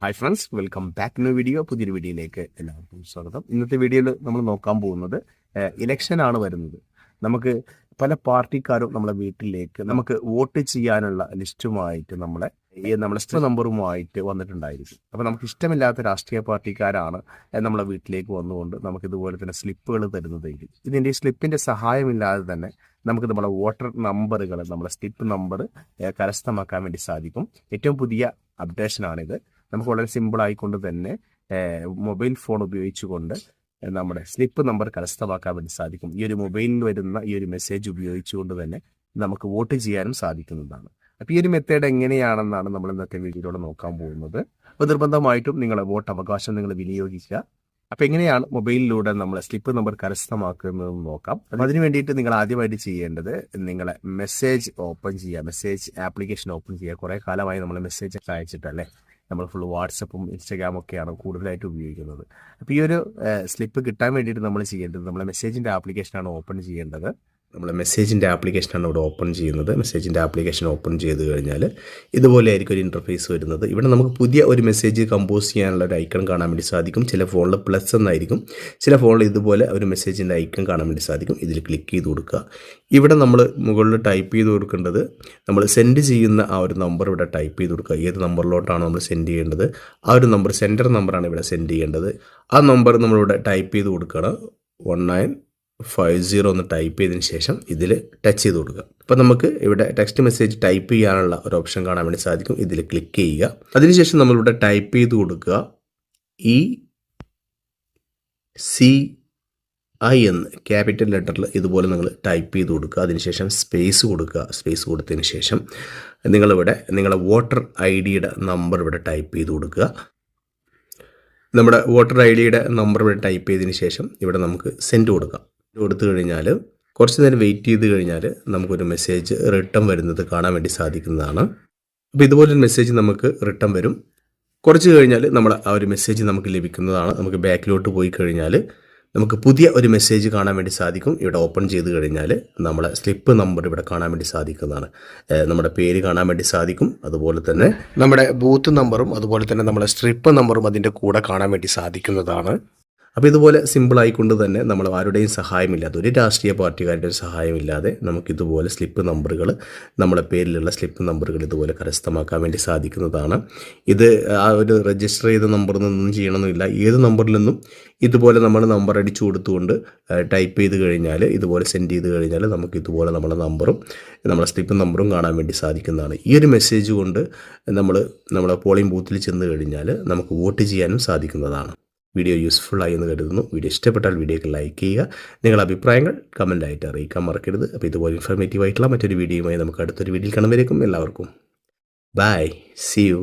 Hi friends, welcome back to video. പുതിയൊരു വീഡിയോയിലേക്ക് എല്ലാവർക്കും സ്വാഗതം. ഇന്നത്തെ വീഡിയോയിൽ നമ്മൾ നോക്കാൻ പോകുന്നത് ഇലക്ഷൻ ആണ് വരുന്നത്. നമുക്ക് പല പാർട്ടിക്കാരും നമ്മളെ വീട്ടിലേക്ക് നമുക്ക് വോട്ട് ചെയ്യാനുള്ള ലിസ്റ്റുമായിട്ട് നമ്മളെ സ്ലിപ്പ് നമ്പറുമായിട്ട് വന്നിട്ടുണ്ടായിരിക്കും. അപ്പോൾ നമുക്ക് ഇഷ്ടമില്ലാത്ത രാഷ്ട്രീയ പാർട്ടിക്കാരാണ് നമ്മളെ വീട്ടിലേക്ക് വന്നുകൊണ്ട് നമുക്ക് ഇതുപോലെ തന്നെ സ്ലിപ്പുകൾ തരുന്നതെങ്കിൽ ഇതിൻ്റെ സ്ലിപ്പിൻ്റെ സഹായമില്ലാതെ തന്നെ നമുക്ക് നമ്മളെ വോട്ടർ നമ്പറുകൾ, നമ്മളെ സ്ലിപ്പ് നമ്പർ കരസ്ഥമാക്കാൻ വേണ്ടി സാധിക്കും. ഏറ്റവും പുതിയ അപ്ഡേഷനാണിത്. നമുക്ക് വളരെ സിമ്പിൾ ആയിക്കൊണ്ട് തന്നെ മൊബൈൽ ഫോൺ ഉപയോഗിച്ചുകൊണ്ട് നമ്മുടെ സ്ലിപ്പ് നമ്പർ കരസ്ഥമാക്കാൻ വേണ്ടി സാധിക്കും. ഈ ഒരു മൊബൈലിൽ വരുന്ന ഈ ഒരു മെസ്സേജ് ഉപയോഗിച്ചുകൊണ്ട് തന്നെ നമുക്ക് വോട്ട് ചെയ്യാനും സാധിക്കുന്നതാണ്. അപ്പോൾ ഈ ഒരു മെത്തേഡ് എങ്ങനെയാണെന്നാണ് നമ്മൾ ഇന്നത്തെ വീഡിയോയിലൂടെ നോക്കാൻ പോകുന്നത്. അപ്പോൾ നിർബന്ധമായിട്ടും നിങ്ങളെ വോട്ട് അവകാശം നിങ്ങൾ വിനിയോഗിക്കുക. അപ്പോൾ എങ്ങനെയാണ് മൊബൈലിലൂടെ നമ്മൾ സ്ലിപ്പ് നമ്പർ കരസ്ഥമാക്കുന്നതെന്ന് നോക്കാം. അപ്പോൾ അതിന് വേണ്ടിയിട്ട് നിങ്ങൾ ആദ്യമായിട്ട് ചെയ്യേണ്ടത് നിങ്ങളെ മെസ്സേജ് ഓപ്പൺ ചെയ്യുക. മെസ്സേജ് ആപ്ലിക്കേഷൻ ഓപ്പൺ ചെയ്യുക. കുറേ കാലമായി നമ്മൾ മെസ്സേജ് ഒക്കെ അയച്ചിട്ടല്ലേ, നമ്മൾ ഫുൾ വാട്സപ്പും ഇൻസ്റ്റാഗ്രാമും ഒക്കെയാണ് കൂടുതലായിട്ട് ഉപയോഗിക്കുന്നത്. അപ്പോൾ ഈ ഒരു സ്ലിപ്പ് കിട്ടാൻ വേണ്ടിയിട്ട് നമ്മൾ ചെയ്യേണ്ടത് നമ്മളെ മെസ്സേജിൻ്റെ ആപ്ലിക്കേഷനാണ് ഓപ്പൺ ചെയ്യേണ്ടത്. നമ്മൾ മെസ്സേജിൻ്റെ ആപ്ലിക്കേഷനാണ് ഇവിടെ ഓപ്പൺ ചെയ്യുന്നത്. മെസ്സേജിൻ്റെ ആപ്ലിക്കേഷൻ ഓപ്പൺ ചെയ്ത് കഴിഞ്ഞാൽ ഇതുപോലെ ആയിരിക്കും ഒരു ഇൻ്റർഫേസ് വരുന്നത്. ഇവിടെ നമുക്ക് പുതിയ ഒരു മെസ്സേജ് കമ്പോസ് ചെയ്യാനുള്ള ഒരു ഐക്കൺ കാണാൻ വേണ്ടി സാധിക്കും. ചില ഫോണിൽ പ്ലസ് എന്നായിരിക്കും, ചില ഫോണിൽ ഇതുപോലെ ഒരു മെസ്സേജിൻ്റെ ഐക്കൺ കാണാൻ വേണ്ടി സാധിക്കും. ഇതിൽ ക്ലിക്ക് ചെയ്ത് കൊടുക്കുക. ഇവിടെ നമ്മൾ മുകളിൽ ടൈപ്പ് ചെയ്ത് കൊടുക്കേണ്ടത് നമ്മൾ സെൻഡ് ചെയ്യുന്ന ആ ഒരു നമ്പർ ഇവിടെ ടൈപ്പ് ചെയ്ത് കൊടുക്കുക. ഏത് നമ്പറിലോട്ടാണ് നമ്മൾ സെൻഡ് ചെയ്യേണ്ടത്, ആ ഒരു നമ്പർ സെൻറ്റർ നമ്പറാണ് ഇവിടെ സെൻഡ് ചെയ്യേണ്ടത്. ആ നമ്പർ നമ്മളിവിടെ ടൈപ്പ് ചെയ്ത് കൊടുക്കണം. 1950 എന്ന് ടൈപ്പ് ചെയ്തതിന് ശേഷം ഇതിൽ ടച്ച് ചെയ്ത് കൊടുക്കുക. അപ്പോൾ നമുക്ക് ഇവിടെ ടെക്സ്റ്റ് മെസ്സേജ് ടൈപ്പ് ചെയ്യാനുള്ള ഒരു ഓപ്ഷൻ കാണാൻ വേണ്ടി സാധിക്കും. ഇതിൽ ക്ലിക്ക് ചെയ്യുക. അതിനുശേഷം നമ്മളിവിടെ ടൈപ്പ് ചെയ്ത് കൊടുക്കുക ECI എന്ന് ക്യാപിറ്റൽ ലെറ്ററിൽ ഇതുപോലെ നിങ്ങൾ ടൈപ്പ് ചെയ്ത് കൊടുക്കുക. അതിനുശേഷം സ്പേസ് കൊടുക്കുക. സ്പേസ് കൊടുത്തതിന് ശേഷം നിങ്ങളിവിടെ നിങ്ങളുടെ വോട്ടർ ID-യുടെ നമ്പർ ഇവിടെ ടൈപ്പ് ചെയ്ത് കൊടുക്കുക. നമ്മുടെ വോട്ടർ ID-യുടെ നമ്പർ ഇവിടെ ടൈപ്പ് ചെയ്തതിന് ശേഷം ഇവിടെ നമുക്ക് സെൻഡ് കൊടുക്കാം. കൊടുത്തു കഴിഞ്ഞാൽ കുറച്ച് നേരം വെയിറ്റ് ചെയ്ത് കഴിഞ്ഞാൽ നമുക്കൊരു മെസ്സേജ് റിട്ടേൺ വരുന്നത് കാണാൻ വേണ്ടി സാധിക്കുന്നതാണ്. അപ്പോൾ ഇതുപോലൊരു മെസ്സേജ് നമുക്ക് റിട്ടേൺ വരും. കുറച്ച് കഴിഞ്ഞാൽ ആ ഒരു മെസ്സേജ് നമുക്ക് ലഭിക്കുന്നതാണ്. നമുക്ക് ബാക്കിലോട്ട് പോയി കഴിഞ്ഞാൽ നമുക്ക് പുതിയ ഒരു മെസ്സേജ് കാണാൻ വേണ്ടി സാധിക്കും. ഇവിടെ ഓപ്പൺ ചെയ്ത് കഴിഞ്ഞാൽ നമ്മളെ സ്ലിപ്പ് നമ്പർ ഇവിടെ കാണാൻ വേണ്ടി സാധിക്കുന്നതാണ്. നമ്മുടെ പേര് കാണാൻ വേണ്ടി സാധിക്കും. അതുപോലെ തന്നെ നമ്മുടെ ബൂത്ത് നമ്പറും അതുപോലെ തന്നെ നമ്മുടെ സ്ലിപ്പ് നമ്പറും അതിൻ്റെ കൂടെ കാണാൻ വേണ്ടി സാധിക്കുന്നതാണ്. അപ്പോൾ ഇതുപോലെ സിമ്പിളായിക്കൊണ്ട് തന്നെ നമ്മൾ ആരുടെയും സഹായമില്ലാതെ, ഒരു രാഷ്ട്രീയ പാർട്ടിക്കാരുടെയും സഹായമില്ലാതെ നമുക്കിതുപോലെ സ്ലിപ്പ് നമ്പറുകൾ, നമ്മുടെ പേരിലുള്ള സ്ലിപ്പ് നമ്പറുകൾ ഇതുപോലെ കരസ്ഥമാക്കാൻ വേണ്ടി സാധിക്കുന്നതാണ്. ഇത് ആ ഒരു രജിസ്റ്റർ ചെയ്ത നമ്പറിൽ നിന്നും ചെയ്യണമെന്നില്ല. ഏത് നമ്പറിൽ നിന്നും ഇതുപോലെ നമ്മൾ നമ്പർ അടിച്ചു കൊടുത്തുകൊണ്ട് ടൈപ്പ് ചെയ്ത് കഴിഞ്ഞാൽ ഇതുപോലെ സെൻഡ് ചെയ്ത് കഴിഞ്ഞാൽ നമുക്ക് ഇതുപോലെ നമ്മുടെ നമ്പറും നമ്മുടെ സ്ലിപ്പ് നമ്പറും കാണാൻ വേണ്ടി സാധിക്കുന്നതാണ്. ഈ ഒരു മെസ്സേജ് കൊണ്ട് നമ്മുടെ പോളിംഗ് ബൂത്തിൽ ചെന്ന് കഴിഞ്ഞാൽ നമുക്ക് വോട്ട് ചെയ്യാനും സാധിക്കുന്നതാണ്. വീഡിയോ യൂസ്ഫുള്ളായി എന്ന് കരുതുന്നു. വീഡിയോ ഇഷ്ടപ്പെട്ടാൽ വീഡിയോക്ക് ലൈക്ക് ചെയ്യുക. നിങ്ങളുടെ അഭിപ്രായങ്ങൾ കമൻ്റായിട്ട് അറിയിക്കാൻ മറക്കരുത്. അപ്പോൾ ഇതുപോലെ ഇൻഫോർമേറ്റീവ് ആയിട്ടുള്ള മറ്റൊരു വീഡിയോയുമായി നമുക്ക് അടുത്തൊരു വീഡിയോയിൽ കാണുമ്പോഴേക്കും എല്ലാവർക്കും ബൈ, സീ യു.